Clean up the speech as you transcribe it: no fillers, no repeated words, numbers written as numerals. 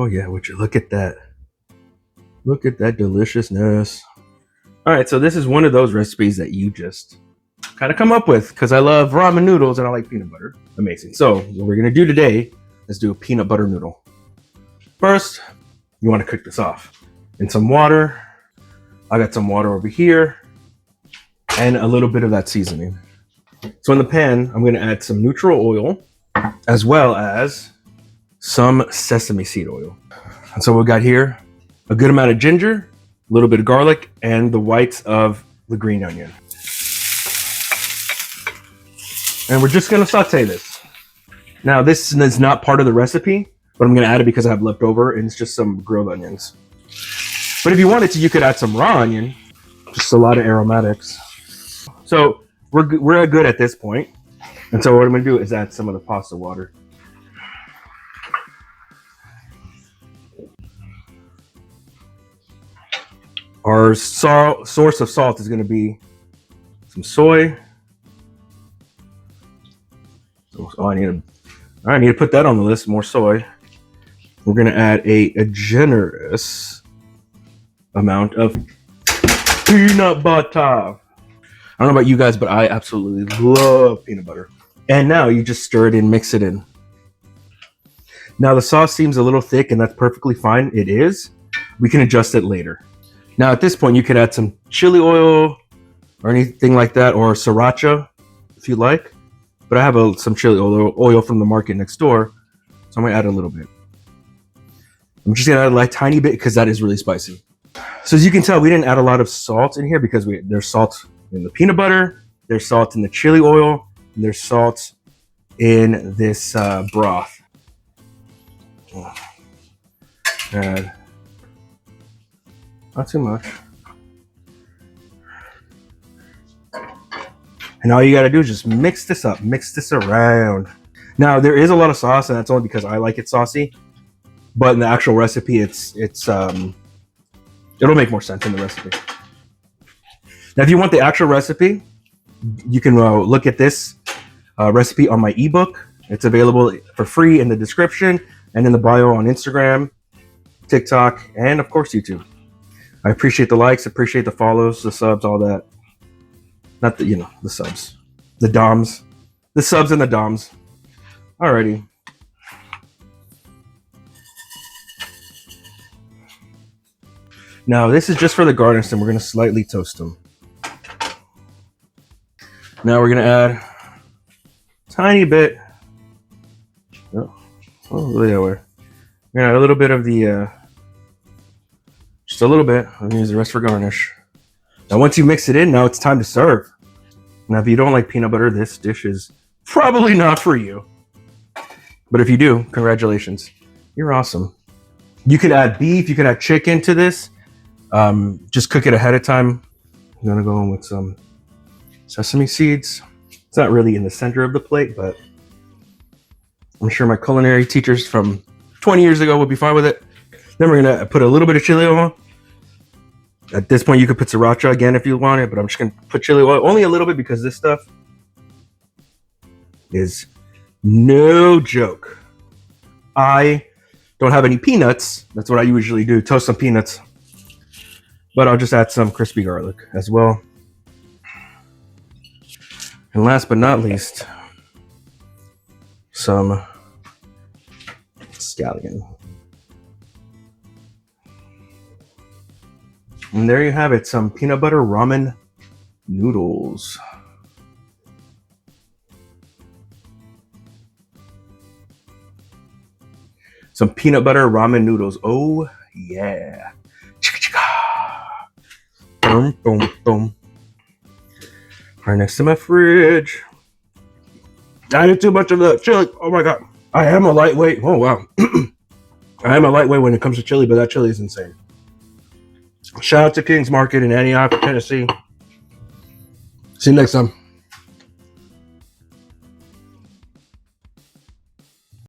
Oh yeah, would you look at that? Look at that deliciousness. All right, so this is one of those recipes that you just kind of come up with because I love ramen noodles and I like peanut butter. Amazing. So what we're gonna do today is do a peanut butter noodle. First, you want to cook this off in some water. I got some water over here and a little bit of that seasoning. So in the pan, I'm gonna add some neutral oil as well as some sesame seed oil. And so we got here a good amount of ginger, a little bit of garlic, and the whites of the green onion. And we're just gonna saute this. Now this is not part of the recipe, but I'm gonna add it because I have leftover and it's just some grilled onions. But if you wanted to, you could add some raw onion, just a lot of aromatics. So we're good at this point. And so what I'm gonna do is add some of the pasta water. Our source of salt is gonna be some soy. Oh, I need to put that on the list, more soy. We're gonna add a generous amount of peanut butter. I don't know about you guys, but I absolutely love peanut butter. And now you just stir it in, mix it in. Now the sauce seems a little thick and that's perfectly fine. It is. We can adjust it later. Now at this point, you could add some chili oil or anything like that, or sriracha if you like. But I have some chili oil from the market next door, so I'm gonna add a little bit. I'm just gonna add a tiny bit because that is really spicy. So as you can tell, we didn't add a lot of salt in here because there's salt in the peanut butter, there's salt in the chili oil, and there's salt in this broth. Add not too much. And all you gotta do is just mix this up, mix this around. Now there is a lot of sauce, and that's only because I like it saucy. But in the actual recipe, it'll make more sense in the recipe. Now, if you want the actual recipe, you can look at this recipe on my ebook. It's available for free in the description and in the bio on Instagram, TikTok, and of course YouTube. I appreciate the likes, appreciate the follows, the subs, all that. Not the, the subs, the DOMs, the subs and the DOMs. Alrighty. Now this is just for the garnish, and we're gonna slightly toast them. Now we're gonna add a tiny bit. Oh, there we're gonna add a little bit of the, just a little bit. I'm gonna use the rest for garnish. Now once you mix it in, now it's time to serve. Now if you don't like peanut butter, this dish is probably not for you. But if you do, congratulations. You're awesome. You could add beef, you could add chicken to this. Just cook it ahead of time. I'm gonna go in with some sesame seeds. It's not really in the center of the plate, but I'm sure my culinary teachers from 20 years ago would be fine with it. Then we're gonna put a little bit of chili oil. At this point, you could put sriracha again if you want it, but I'm just gonna put chili oil, only a little bit, because this stuff is no joke. I don't have any peanuts. That's what I usually do, toast some peanuts. But I'll just add some crispy garlic as well. And last but not least, some scallion. And there you have it, some peanut butter ramen noodles. Some peanut butter ramen noodles. Oh yeah. Boom, boom, boom. Right next to my fridge. I did too much of the chili. Oh my god. I am a lightweight. Oh wow. I am a lightweight when it comes to chili, but that chili is insane. Shout out to King's Market in Antioch, Tennessee. See you next time.